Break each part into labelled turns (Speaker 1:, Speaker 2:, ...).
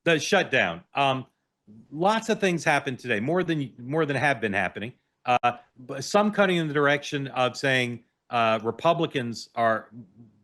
Speaker 1: The shutdown. Lots of things happened today, more than have been happening. But some cutting in the direction of saying Republicans are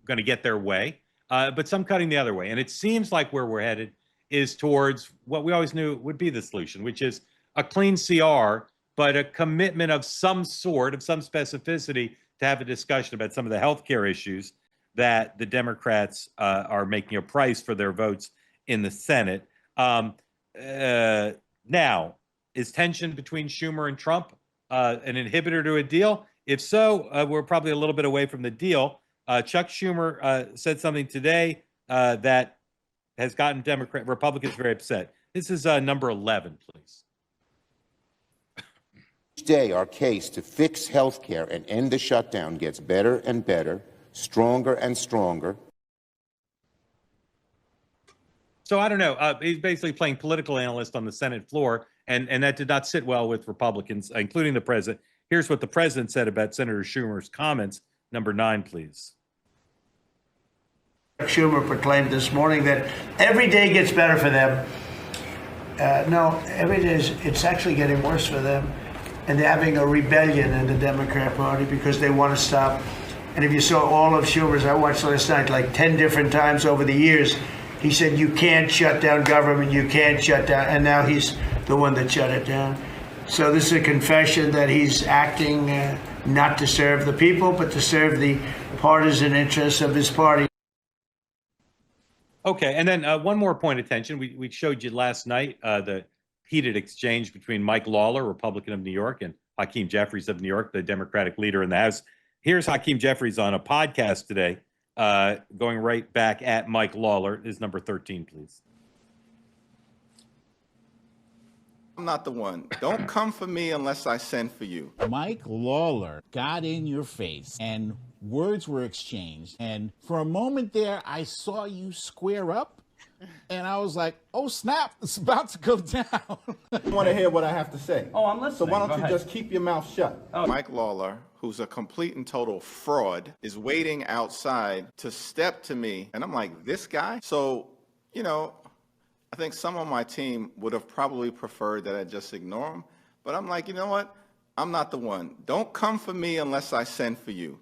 Speaker 1: going to get their way, but some cutting the other way. And it seems like where we're headed is towards what we always knew would be the solution, which is a clean CR, but a commitment of some sort, of some specificity, to have a discussion about some of the healthcare issues that the Democrats are making a price for their votes in the Senate. Now, is tension between Schumer and Trump an inhibitor to a deal? If so, we're probably a little bit away from the deal. Chuck Schumer said something today that has gotten Republicans very upset. This is number 11, please.
Speaker 2: Each day, our case to fix health care and end the shutdown gets better and better, stronger and stronger.
Speaker 1: So I don't know. He's basically playing political analyst on the Senate floor, and that did not sit well with Republicans, including the president. Here's what the president said about Senator Schumer's comments. Number 9, please.
Speaker 3: Schumer proclaimed this morning that every day gets better for them. No, every day it's actually getting worse for them. And they're having a rebellion in the Democrat Party because they want to stop. And if you saw all of Schumer's, I watched last night like 10 different times over the years, he said, you can't shut down government, you can't shut down. And now he's the one that shut it down. So this is a confession that he's acting not to serve the people, but to serve the partisan interests of his party.
Speaker 1: Okay, and then one more point of attention. We showed you last night the heated exchange between Mike Lawler, Republican of New York, and Hakeem Jeffries of New York, the Democratic leader in the House. Here's Hakeem Jeffries on a podcast today, going right back at Mike Lawler. Is number 13, please.
Speaker 4: I'm not the one. Don't come for me unless I send for you.
Speaker 5: Mike Lawler got in your face and words were exchanged. And for a moment there, I saw you square up and I was like, oh, snap, it's about to go down.
Speaker 4: I want to hear what I have to say.
Speaker 6: Oh, I'm listening.
Speaker 4: So why don't you just keep your mouth shut?
Speaker 6: Oh.
Speaker 4: Mike Lawler, who's a complete and total fraud, is waiting outside to step to me. And I'm like, this guy? So, you know, I think some on my team would have probably preferred that I just ignore him. But I'm like, you know what? I'm not the one. Don't come for me unless I send for you.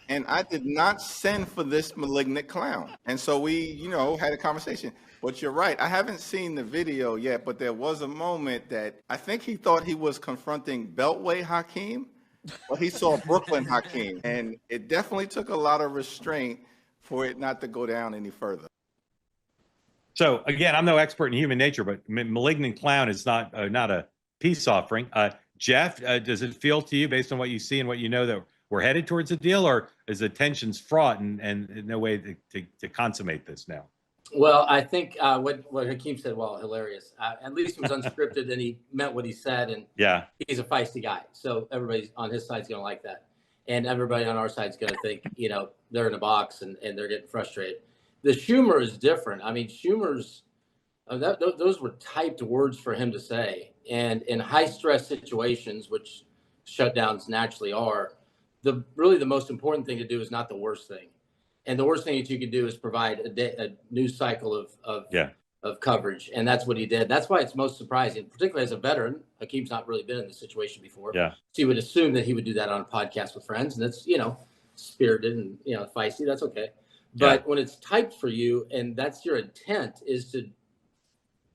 Speaker 4: And I did not send for this malignant clown. And so we, you know, had a conversation. But you're right. I haven't seen the video yet, but there was a moment that I think he thought he was confronting Beltway Hakeem, but he saw Brooklyn Hakeem. And it definitely took a lot of restraint for it not to go down any further.
Speaker 1: So again, I'm no expert in human nature, but malignant clown is not a peace offering. Jeff, does it feel to you, based on what you see and what you know, that we're headed towards a deal, or is the tensions fraught and no way to consummate this now?
Speaker 6: Well, I think what Hakeem said, well, hilarious. At least it was unscripted and he meant what he said. And
Speaker 1: yeah,
Speaker 6: he's a feisty guy. So everybody on his side's going to like that. And everybody on our side's going to think, you know, they're in a box and they're getting frustrated. The Schumer is different. I mean, Schumer's, those were typed words for him to say. And in high stress situations, which shutdowns naturally are, really the most important thing to do is not the worst thing. And the worst thing that you could do is provide a news cycle of coverage. And that's what he did. That's why it's most surprising, particularly as a veteran. Hakeem's not really been in this situation before.
Speaker 1: Yeah.
Speaker 6: So you would assume that he would do that on a podcast with friends. And that's, you know, spirited and, you know, feisty. That's okay. But when it's typed for you and that's your intent, is to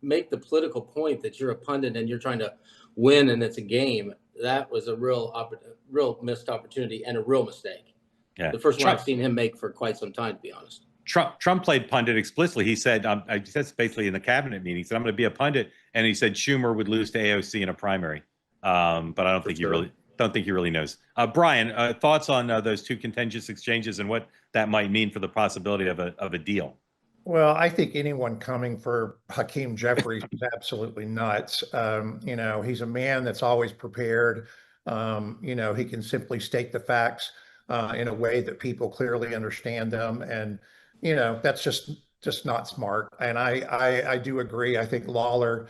Speaker 6: make the political point that you're a pundit and you're trying to win and it's a game, that was a real missed opportunity and a real mistake. Yeah. The first one I've seen him make for quite some time, to be honest.
Speaker 1: Trump played pundit explicitly. He said, that's basically in the cabinet meeting, he said, I'm going to be a pundit. And he said Schumer would lose to AOC in a primary. But I don't think he really knows. Brian, thoughts on those two contentious exchanges and what that might mean for the possibility of a deal?
Speaker 7: Well, I think anyone coming for Hakeem Jeffries is absolutely nuts. You know, he's a man that's always prepared. You know, he can simply state the facts in a way that people clearly understand them. And, you know, that's just not smart. And I do agree. I think Lawler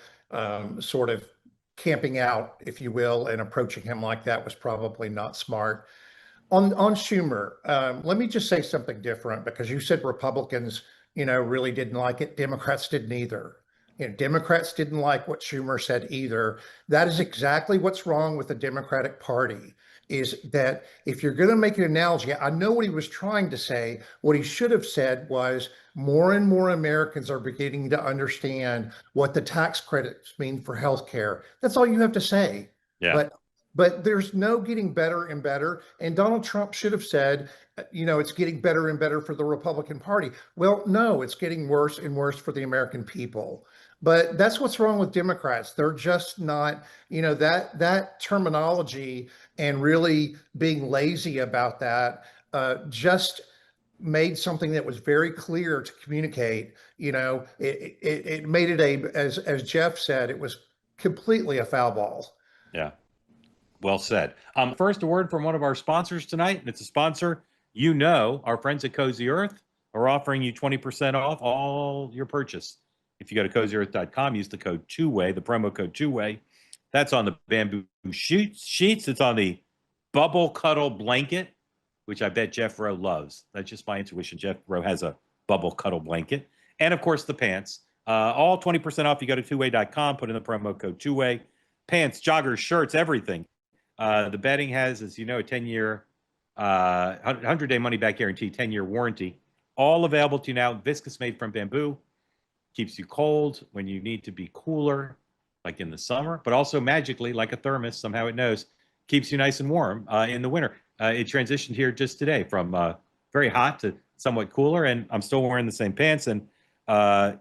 Speaker 7: sort of camping out, if you will, and approaching him like that was probably not smart. On Schumer, let me just say something different, because you said Republicans, you know, really didn't like it. Democrats didn't either. Democrats didn't like what Schumer said either. That is exactly what's wrong with the Democratic Party, is that if you're going to make an analogy, I know what he was trying to say. What he should have said was more and more Americans are beginning to understand what the tax credits mean for healthcare. That's all you have to say.
Speaker 1: Yeah.
Speaker 7: But there's no getting better and better. And Donald Trump should have said, it's getting better and better for the Republican Party. Well, no, it's getting worse and worse for the American people. But that's what's wrong with Democrats. They're just not, that terminology and really being lazy about that just made something that was very clear to communicate. It made it as Jeff said, it was completely a foul ball.
Speaker 1: Yeah. Well said. First, a word from one of our sponsors tonight, and it's a sponsor. Our friends at Cozy Earth are offering you 20% off all your purchase. If you go to CozyEarth.com, use the code TWOWAY, the promo code TWOWAY. That's on the bamboo sheets. It's on the bubble cuddle blanket, which I bet Jeff Rowe loves. That's just my intuition. Jeff Rowe has a bubble cuddle blanket. And, of course, the pants. All 20% off. You go to TWOWAY.com, put in the promo code TWOWAY. Pants, joggers, shirts, everything. The bedding has, as you know, a 10-year, 100-day money-back guarantee, 10-year warranty. All available to you now. Viscose made from bamboo. Keeps you cold when you need to be cooler, like in the summer, but also magically, like a thermos, somehow it knows, keeps you nice and warm in the winter. It transitioned here just today from very hot to somewhat cooler, and I'm still wearing the same pants, and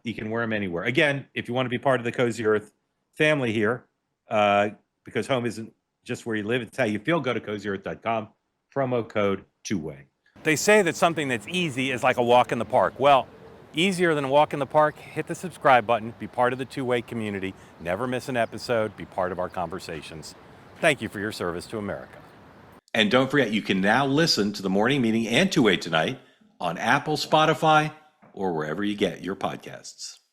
Speaker 1: you can wear them anywhere. Again, if you want to be part of the Cozy Earth family here, because home isn't just where you live, it's how you feel, go to CozyEarth.com, promo code TWOWAY. They say that something that's easy is like a walk in the park. Well, easier than a walk in the park, hit the subscribe button, be part of the Two-Way community, never miss an episode, be part of our conversations. Thank you for your service to America. And don't forget, you can now listen to the morning meeting and Two-Way tonight on Apple, Spotify, or wherever you get your podcasts.